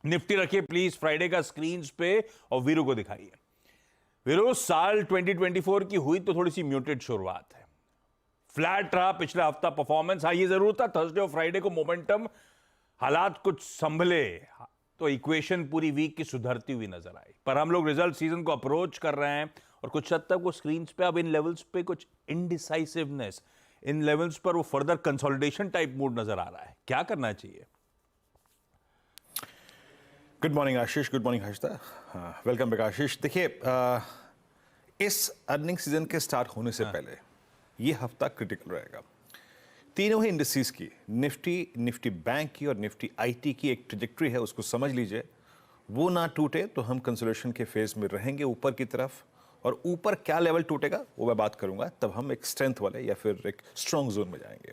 Nifty रखिए please Friday का screen पे और वीरू को दिखाइए। वीरू, साल 2024 की हुई तो थोड़ी सी म्यूटेड शुरुआत है। फ्लैट रहा पिछला हफ्ता परफॉर्मेंस। हाँ, ये जरूर था थर्सडे और फ्राइडे को मोमेंटम, हालात कुछ संभले तो इक्वेशन पूरी वीक की सुधरती हुई नजर आई। पर हम लोग रिजल्ट सीजन को अप्रोच कर रहे हैं और कुछ हद तक वो स्क्रीन पे अब इन लेवल्स पे कुछ इनडिसाइसिवनेस, इन लेवल्स पर वो फर्दर कंसोलिडेशन टाइप मूड नजर आ रहा है। क्या करना चाहिए? गुड मॉर्निंग आशीष, गुड मॉर्निंग हर्षदा। हाँ, वेलकम बैक आशीष। देखिए, इस अर्निंग सीजन के स्टार्ट होने से पहले ये हफ्ता क्रिटिकल रहेगा। तीनों ही इंडस्ट्रीज की, निफ्टी बैंक की और निफ्टी आईटी की एक ट्रेजेक्ट्री है, उसको समझ लीजिए। वो ना टूटे तो हम कंसोलिडेशन के फेज में रहेंगे ऊपर की तरफ, और ऊपर क्या लेवल टूटेगा वो मैं बात करूंगा, तब हम एक स्ट्रेंथ वाले या फिर एक स्ट्रॉन्ग जोन में जाएंगे।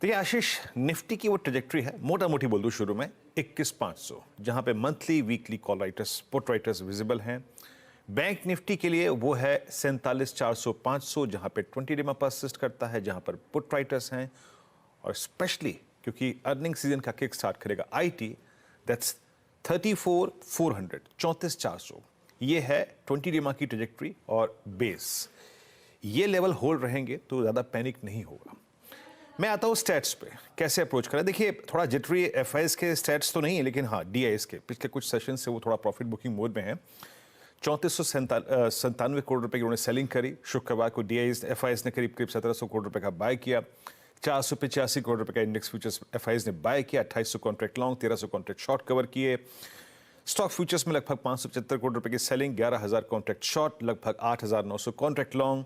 देखिए आशीष, निफ्टी की वो ट्रेजेक्ट्री है, मोटा मोटी बोल दूं शुरू में 21,500, जहां पे monthly weekly call writers, put writers visible हैं। बैंक निफ्टी के लिए वो है 47,400-500, जहां पे 20 डे में परसिस्ट करता है, जहां पर पुट राइटर्स हैं। और स्पेशली क्योंकि अर्निंग सीजन का किक स्टार्ट करेगा आईटी, दैट्स 34,400, 34,400। ये है 20 डे की ट्रेजेक्ट्री और बेस। ये लेवल होल्ड रहेंगे तो ज़्यादा पैनिक नहीं होगा। मैं आता हूँ स्टैट्स पे, कैसे अप्रोच करें। देखिए, थोड़ा जिटरी एफआईएस के स्टैट्स तो नहीं है, लेकिन हाँ डीआईएस के पिछले कुछ सेशन से वो थोड़ा प्रॉफिट बुकिंग मोड में है। 3497 करोड़ रुपए की उन्होंने सेलिंग करी। शुक्रवार को डीआईएस एफआईएस ने करीब 1700 करोड़ रुपए का बाय किया। 485 करोड़ रुपए का इंडेक्स फ्यूचर्स एफआईएस ने बाय किया। 2800 contract long, 1300 contract short cover किए। स्टॉक फ्यूचर्स में लगभग 575 करोड़ रुपए की सेलिंग, 11,000 कॉन्ट्रैक्ट शॉर्ट, लगभग 8,900 कॉन्ट्रैक्ट लॉन्ग।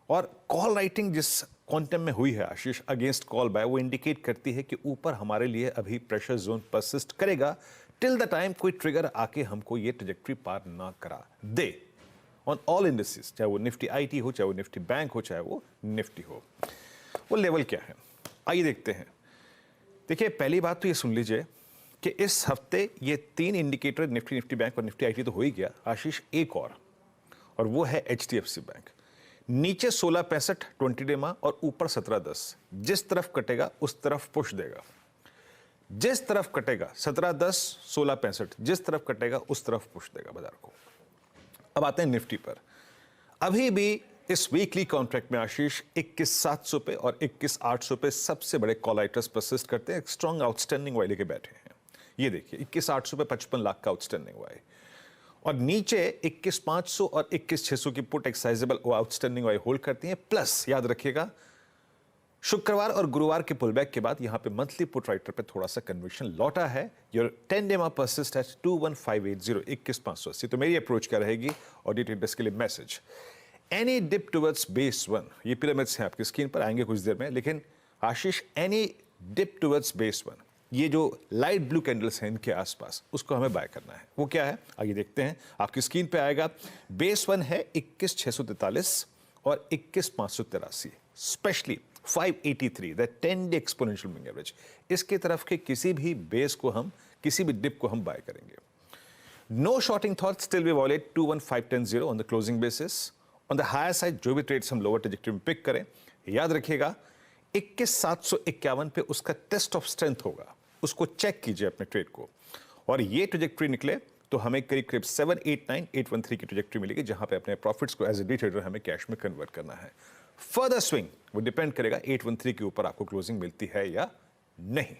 और कॉल राइटिंग जिस क्वांटम में हुई है आशीष अगेंस्ट कॉल बाय, वो इंडिकेट करती है कि ऊपर हमारे लिए अभी प्रेशर जोन परसिस्ट करेगा टिल द टाइम कोई ट्रिगर आके हमको ये ट्रेजेक्ट्री पार ना करा दे ऑन ऑल इंडस्ट्रीज, चाहे वो निफ्टी आईटी हो, चाहे वो निफ्टी बैंक हो, चाहे वो निफ्टी हो। वो लेवल क्या है आइए देखते हैं। देखिए, पहली बात तो ये सुन लीजिए कि इस हफ्ते ये तीन इंडिकेटर निफ्टी बैंक और निफ्टी आईटी तो हो ही गया आशीष, एक और वो है एचडीएफसी बैंक। नीचे 1665 20 डे मा और ऊपर 1710, जिस तरफ कटेगा उस तरफ पुश देगा। जिस तरफ कटेगा 1710 1665, जिस तरफ कटेगा उस तरफ पुश देगा बाजार को। अब आते हैं निफ्टी पर। अभी भी इस वीकली कॉन्ट्रैक्ट में आशीष 21,700 पे और 21,800 पे सबसे बड़े कॉल राइटर्स परसिस्ट करते हैं। एक स्ट्रॉन्ग आउटस्टैंडिंग वाई लेके बैठे हैं। ये देखिए 21,800 पे 55 लाख का आउटस्टैंडिंग वाई, और नीचे 21,500 और 21,600 की पुट एक साइजेबल आउटस्टैंडिंग वाई होल्ड करती हैं। प्लस याद रखिएगा, शुक्रवार और गुरुवार के पुलबैक के बाद यहां पे मंथली पुट राइटर पे थोड़ा सा कन्विक्शन लौटा है। Your 10 day persist at 21,580, 21,580। तो मेरी अप्रोच क्या रहेगी ऑडिट इंडेक्स के लिए message, any dip towards base 1, ये पिरामिड्स हैं आपकी स्क्रीन पर, आएंगे कुछ देर में, लेकिन आशीष एनी डिप टुवर्ड्स बेस 1, ये जो लाइट ब्लू कैंडल्स हैं इनके आसपास, उसको हमें बाय करना है। वो क्या है आइए देखते हैं, आपकी स्क्रीन पे आएगा। बेस 1 है 21,643 और 21,583, specially 583, the 10 day exponential moving average. इसके तरफ के किसी भी बेस को हम, किसी भी डिप को हम बाय करेंगे। No shorting thoughts till we violate 21,510 on the closing basis. On the higher side जो भी ट्रेड्स हम लोअर ट्रेजेक्टरी में पिक करें, याद रखिएगा 21,751 पे उसका टेस्ट ऑफ स्ट्रेंथ होगा, उसको चेक कीजिए अपने ट्रेड को, और ये ट्रेजेक्ट्री निकले तो हमें करीब करीब 789,813 की ट्रेजेक्ट्री मिलेगी, जहां पे अपने प्रॉफिट्स को एज ए डे ट्रेडर हमें कैश में कन्वर्ट करना है। फर्दर स्विंग वो डिपेंड करेगा 813 के ऊपर आपको क्लोजिंग मिलती है या नहीं।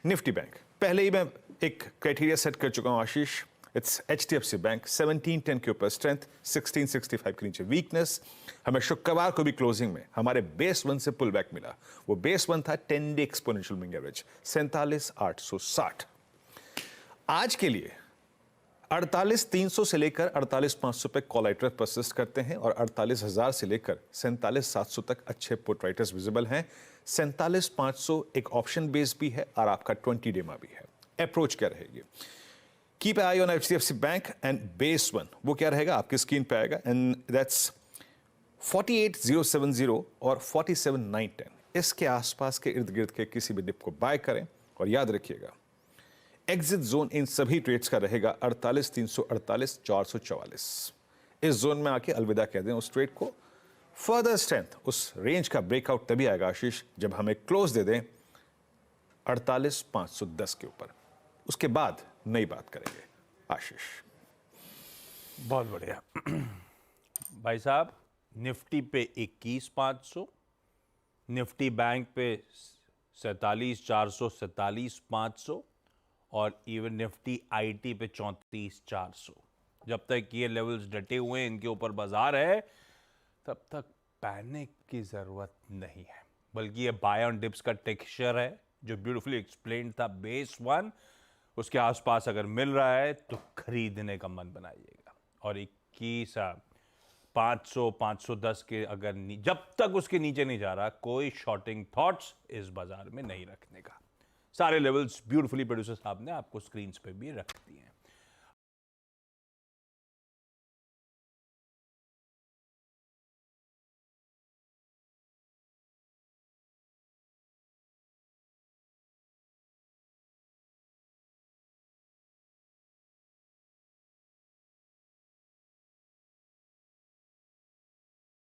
निफ्टी बैंक पहले ही मैं एक क्राइटेरिया सेट कर चुका हूं आशीष, इट्स एचडीएफसी बैंक 1710 के ऊपर स्ट्रेंथ, 1665 के नीचे वीकनेस। हमें शुक्रवार को भी क्लोजिंग में हमारे बेस 1 से पुल बैक मिला। वो बेस 1 था 10 डे एक्सपोनेंशियल मूविंग एवरेज 47,860। आज के लिए 48,300 से लेकर 48,500 पे कॉल राइटर परसिस्ट करते हैं, और 48,000 से लेकर 47,700 तक अच्छे पुट राइटर्स विजिबल हैं। 47,500 एक ऑप्शन बेस भी है और आपका 20 डे में भी है। अप्रोच क्या रहेगी, keep I on HDFC bank and base 1 वो क्या रहेगा आपकी स्क्रीन पे आएगा, एंड दैट्स 48,070 और 47,910। इसके आसपास के इर्द गिर्द के किसी भी डिप को बाय करें, और याद रखिएगा एग्जिट जोन इन सभी ट्रेड्स का रहेगा 48,348, 444। इस जोन में आके अलविदा कह दें उस ट्रेड को। फर्दर स्ट्रेंथ उस रेंज का ब्रेकआउट तभी आएगा आशीष जब हमें क्लोज दे दें 48,510 के ऊपर। उसके बाद नई बात करेंगे। आशीष। बहुत बढ़िया। भाई साहब, निफ्टी पे 21,500, निफ्टी बैंक पे 47,400, 47,500 और इवन निफ्टी आईटी पे 34,400। जब तक ये लेवल्स डटे हुए हैं, इनके ऊपर बाजार है, तब तक पैनिक की जरूरत नहीं है, बल्कि ये बाय ऑन डिप्स का टेक्सचर है जो ब्यूटीफुली एक्सप्लेन था। बेस 1 उसके आसपास अगर मिल रहा है तो खरीदने का मन बनाइएगा, और 21,500, 510 के अगर जब तक उसके नीचे नहीं जा रहा, कोई शॉर्टिंग थॉट्स इस बाजार में नहीं रखने का। सारे लेवल्स ब्यूटीफुली प्रोड्यूसर साहब ने आपको स्क्रीन पे भी रख दिए।